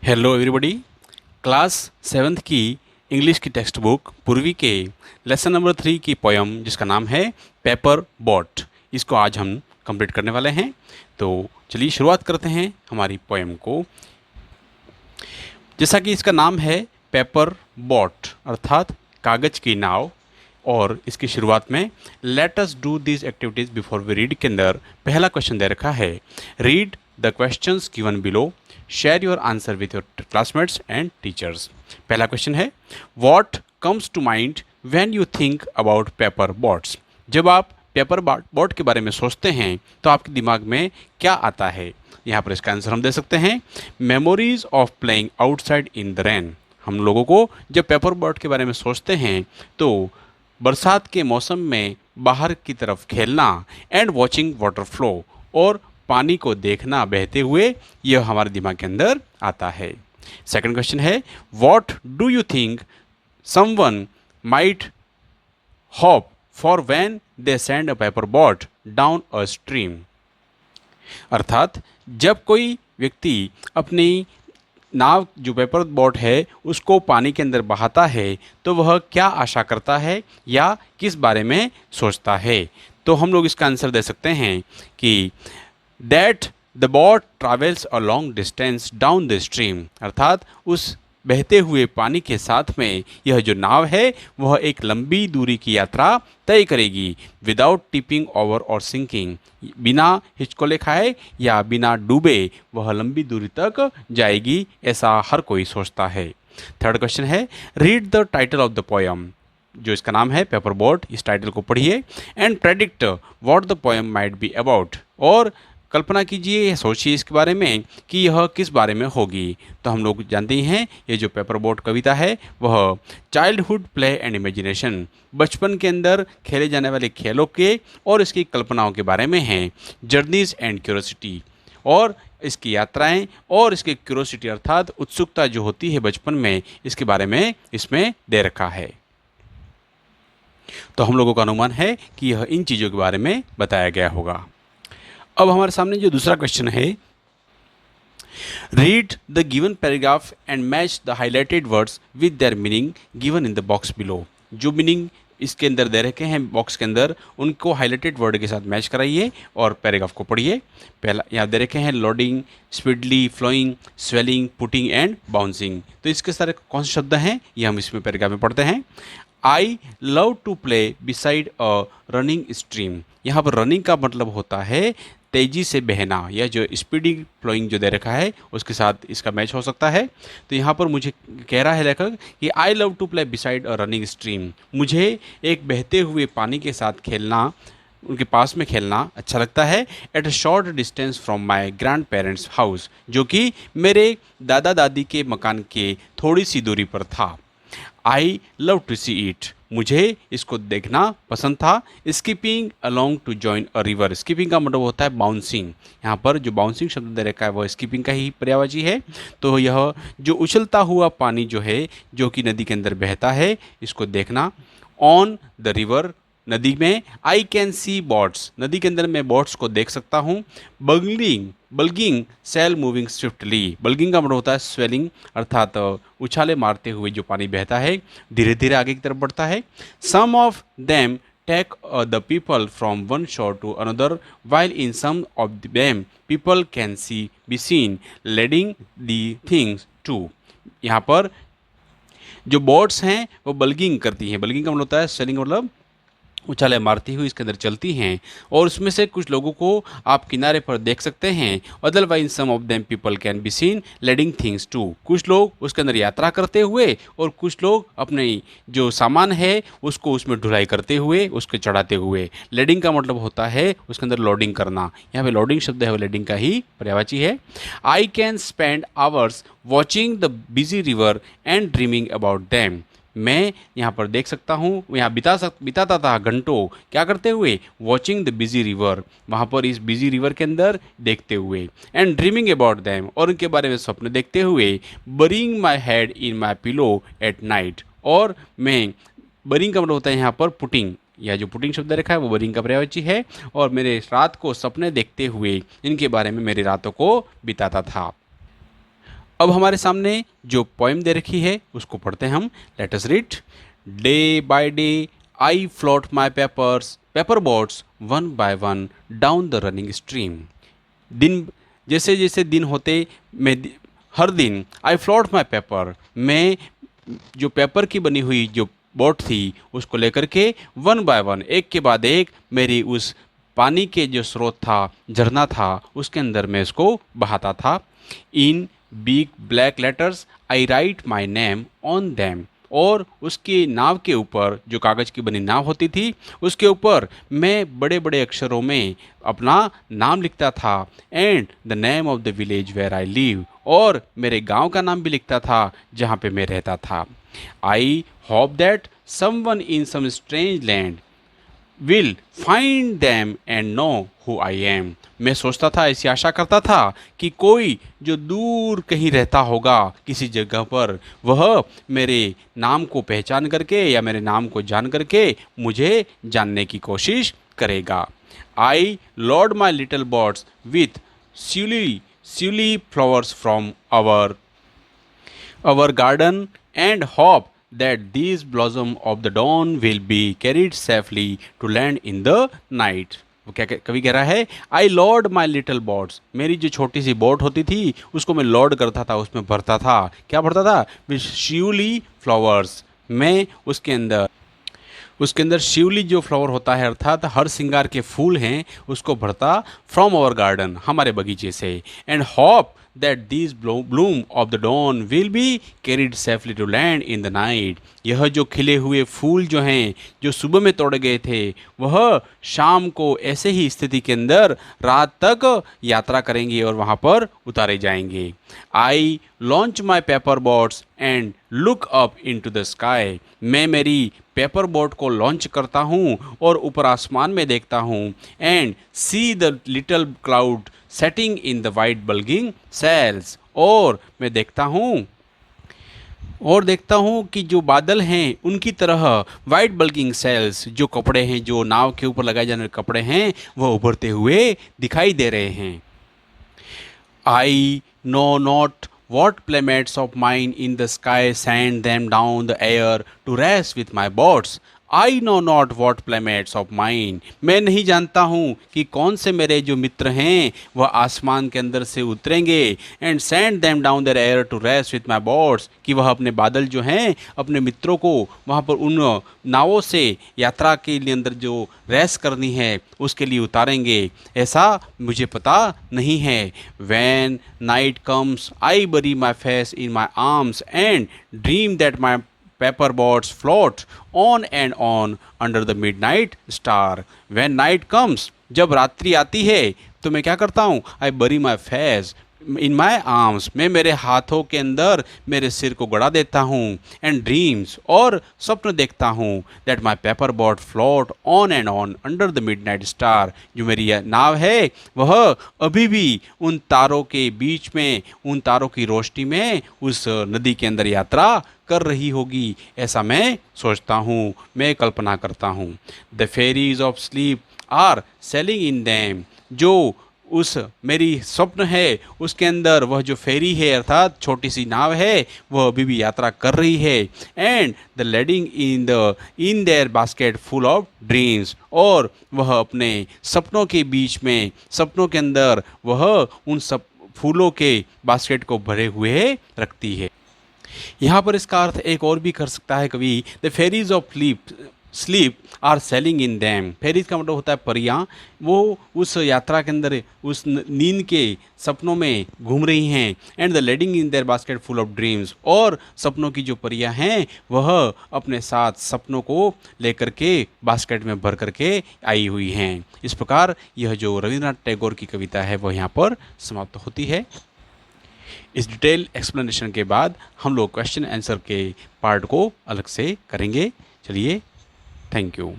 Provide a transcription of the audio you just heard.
Hello everybody. Class seventh की English की text book पूर्वी के लेसन नंबर 3 की पोयम जिसका नाम है पेपर बोट, इसको आज हम कंप्लीट करने वाले हैं। तो चलिए शुरुआत करते हैं हमारी पोयम को। जैसा कि इसका नाम है पेपर बोट अर्थात कागज की नाव, और इसकी शुरुआत में let us do this activities before we read के अंदर पहला क्वेश्चन दे रखा है, read the questions given below, share your answer with your classmates and teachers. पहला क्वेश्चन है, what comes to mind when you think about paper boats. जब आप पेपर बोट के बारे में सोचते हैं तो आपके दिमाग में क्या आता है। यहाँ पर इसका आंसर हम दे सकते हैं, memories of playing outside in the rain. हम लोगों को जब पेपर बोट के बारे में सोचते हैं तो बरसात के मौसम में बाहर की तरफ खेलना एंड वॉचिंग वाटर फ्लो, और पानी को देखना बहते हुए, यह हमारे दिमाग के अंदर आता है। सेकंड क्वेश्चन है, what do you think someone might hope for when they send a paper boat down a stream. अर्थात जब कोई व्यक्ति अपनी नाव जो पेपर बोट है उसको पानी के अंदर बहाता है तो वह क्या आशा करता है या किस बारे में सोचता है। तो हम लोग इसका आंसर दे सकते हैं कि that the boat travels a long distance down the stream. अर्थात उस बहते हुए पानी के साथ में यह जो नाव है वह एक लंबी दूरी की यात्रा तय करेगी, विदाउट टिपिंग ओवर और सिंकिंग। बिना हिचकोले खाए या बिना डूबे वह लंबी दूरी तक जाएगी, ऐसा हर कोई सोचता है। थर्ड क्वेश्चन है, read the title of the poem. जो इसका नाम है पेपर बोट, इस टाइटल को पढ़िए and predict what the poem might be about. और कल्पना कीजिए या सोचिए इसके बारे में कि यह किस बारे में होगी। तो हम लोग जानते ही हैं ये जो पेपर बोट कविता है वह चाइल्डहुड प्ले एंड इमेजिनेशन, बचपन के अंदर खेले जाने वाले खेलों के और इसकी कल्पनाओं के बारे में है। जर्नीज एंड क्यूरोसिटी, और इसकी यात्राएं और इसकी क्यूरोसिटी अर्थात उत्सुकता जो होती है बचपन में, इसके बारे में इसमें दे रखा है। तो हम लोगों का अनुमान है कि यह इन चीज़ों के बारे में बताया गया होगा। अब हमारे सामने जो दूसरा क्वेश्चन है, read the given paragraph and match the highlighted words with their meaning given in the box below. जो मीनिंग इसके अंदर दे रखे हैं बॉक्स के अंदर, उनको हाईलाइटेड वर्ड के साथ मैच कराइए और पैराग्राफ को पढ़िए। पहला यहाँ दे रखे हैं loading, speedily, flowing, swelling, putting and bouncing. तो इसके सारे कौन से शब्द हैं ये हम इसमें पैराग्राफ में पढ़ते हैं। I love to play beside a running stream. यहाँ पर रनिंग का मतलब होता है तेजी से बहना, या जो स्पीडिंग फ्लोइंग जो दे रखा है उसके साथ इसका मैच हो सकता है। तो यहाँ पर मुझे कह रहा है लेखक कि I love to play beside a running stream. मुझे एक बहते हुए पानी के साथ खेलना, उनके पास में खेलना अच्छा लगता है। At a short distance from my grand parents house, जो कि मेरे दादा दादी के मकान के थोड़ी सी दूरी पर था। I love to see it, मुझे इसको देखना पसंद था। Skipping along to join a river, skipping का मतलब होता है बाउंसिंग। यहाँ पर जो बाउंसिंग शब्द दे रखा है वह स्कीपिंग का ही पर्यायवाची है। तो यह जो उछलता हुआ पानी जो है जो कि नदी के अंदर बहता है, इसको देखना। ऑन द रिवर, नदी में। आई कैन सी बोट्स, नदी के अंदर मैं बोट्स को देख सकता हूँ। Bulging, bulging sail moving swiftly, bulging का मतलब होता है स्वेलिंग, अर्थात उछाले मारते हुए जो पानी बहता है धीरे धीरे आगे की तरफ बढ़ता है। Some of them take the people from one shore to another, while in some of them people can see be seen leading the things to. यहाँ पर जो बोट्स हैं वो बल्गिंग करती हैं। बल्गिंग का मतलब होता है स्वेलिंग, मतलब उछाले मारती हुई इसके अंदर चलती हैं, और उसमें से कुछ लोगों को आप किनारे पर देख सकते हैं। Otherwise some of them people can be seen lading things to, कुछ लोग उसके अंदर यात्रा करते हुए और कुछ लोग अपने जो सामान है उसको उसमें ढुलाई करते हुए, उसको चढ़ाते हुए। लेडिंग का मतलब होता है उसके अंदर लोडिंग करना। यहाँ पे लोडिंग शब्द है वो लेडिंग का ही पर्यायवाची है। I can spend hours watching the busy river and dreaming about them, मैं यहाँ पर देख सकता हूँ, यहाँ बिताता था घंटों क्या करते हुए, वॉचिंग द बिजी रिवर, वहाँ पर इस बिजी रिवर के अंदर देखते हुए। एंड ड्रीमिंग अबाउट दैम, और उनके बारे में स्वप्न देखते हुए। Burying my head in my pillow at night, और मैं, बरिंग का मतलब होता है यहाँ पर पुटिंग, यह जो पुटिंग शब्द रखा है वो बरिंग का पर्यायवाची है। और मेरे रात को सपने देखते हुए इनके बारे में मेरी रातों को बिताता था। अब हमारे सामने जो पोएम दे रखी है उसको पढ़ते हैं हम। Let us read. Day by day I float my paper boats one by one down the running stream. दिन जैसे जैसे दिन होते हर दिन आई फ्लोट माई पेपर, मैं जो पेपर की बनी हुई जो बोट थी उसको लेकर के वन बाय वन, एक के बाद एक, मेरी उस पानी के जो स्रोत था, झरना था, उसके अंदर मैं इसको बहाता था। In big black letters I write my name on them, और उसकी नाव के ऊपर, जो कागज़ की बनी नाव होती थी, उसके ऊपर मैं बड़े बड़े अक्षरों में अपना नाम लिखता था। And the name of the village where I live, और मेरे गांव का नाम भी लिखता था जहाँ पे मैं रहता था। I hope that someone in some strange land will find them and know who I am. मैं सोचता था, ऐसी आशा करता था कि कोई जो दूर कहीं रहता होगा किसी जगह पर, वह मेरे नाम को पहचान करके या मेरे नाम को जान करके मुझे जानने की कोशिश करेगा। I load my little boats with shiuli flowers from our garden and hope that these blossom of the dawn will be carried safely to land in the night। वो क्या कवि कह रहा है, आई लॉर्ड माई लिटिल बोट्स, मेरी जो छोटी सी boat होती थी उसको मैं लॉर्ड करता था, उसमें भरता था। क्या भरता था? विथ शिवली फ्लावर्स, मैं उसके अंदर शिवली जो फ्लावर होता है, अर्थात हर श्रृंगार के फूल हैं, उसको भरता फ्रॉम आवर गार्डन, हमारे बगीचे से। And hope that these bloom of the dawn will be carried safely to land in the night। यह जो खिले हुए फूल जो हैं, जो सुबह में तोड़े गए थे, वह शाम को ऐसे ही स्थिति के अंदर रात तक यात्रा करेंगे और वहाँ पर उतारे जाएंगे। I launch my paper boats and look up into the sky, मैं मेरी पेपर बोट को लॉन्च करता हूँ और ऊपर आसमान में देखता हूँ। And see the little cloud setting in the white bulging sails, और मैं देखता हूँ कि जो बादल हैं उनकी तरह वाइट बल्गिंग सेल्स, जो कपड़े हैं, जो नाव के ऊपर लगाए जाने वाले कपड़े हैं, वह उभरते हुए दिखाई दे रहे हैं। I know not what playmates of mine in the sky send them down the air to race with my boats। I know not what playmates of mine, मैं नहीं जानता हूँ कि कौन से मेरे जो मित्र हैं वह आसमान के अंदर से उतरेंगे। And send them down their air to race with my boats, कि वह अपने बादल जो हैं अपने मित्रों को वहाँ पर उन नावों से यात्रा के लिए अंदर जो रेस करनी है उसके लिए उतारेंगे, ऐसा मुझे पता नहीं है। When night comes I bury my face in my arms and dream that my paper boats float on and on under the midnight star। When night comes, जब रात्रि आती है तो मैं क्या करता हूँ? I bury my face in my arms, मैं मेरे हाथों के अंदर मेरे सिर को गड़ा देता हूँ। एंड ड्रीम्स, और स्वप्न देखता हूँ। That my paper boat float on and on under the midnight star, जो मेरी नाव है वह अभी भी उन तारों के बीच में, उन तारों की रोशनी में उस नदी के अंदर यात्रा कर रही होगी, ऐसा मैं सोचता हूँ, मैं कल्पना करता हूँ। The fairies of sleep are sailing in them, जो उस मेरी स्वप्न है उसके अंदर वह जो फेरी है, अर्थात छोटी सी नाव है, वह अभी भी यात्रा कर रही है। And the lading in their basket full of dreams, और वह अपने सपनों के बीच में, सपनों के अंदर वह उन सब फूलों के बास्केट को भरे हुए रखती है। यहाँ पर इसका अर्थ एक और भी कर सकता है कवि, the fairies of sleep are sailing in them. Fairies का मतलब होता है परियां, वो उस यात्रा के अंदर उस नींद के सपनों में घूम रही हैं। And the lading in their basket full of dreams, और सपनों की जो परियां हैं वह अपने साथ सपनों को लेकर के बास्केट में भर करके आई हुई हैं। इस प्रकार यह जो रविंद्रनाथ टैगोर की कविता है वह यहाँ पर समाप्त होती है। इस डिटेल एक्सप्लेनेशन के बाद हम लोग क्वेश्चन आंसर के पार्ट को अलग से करेंगे। चलिए, थैंक यू।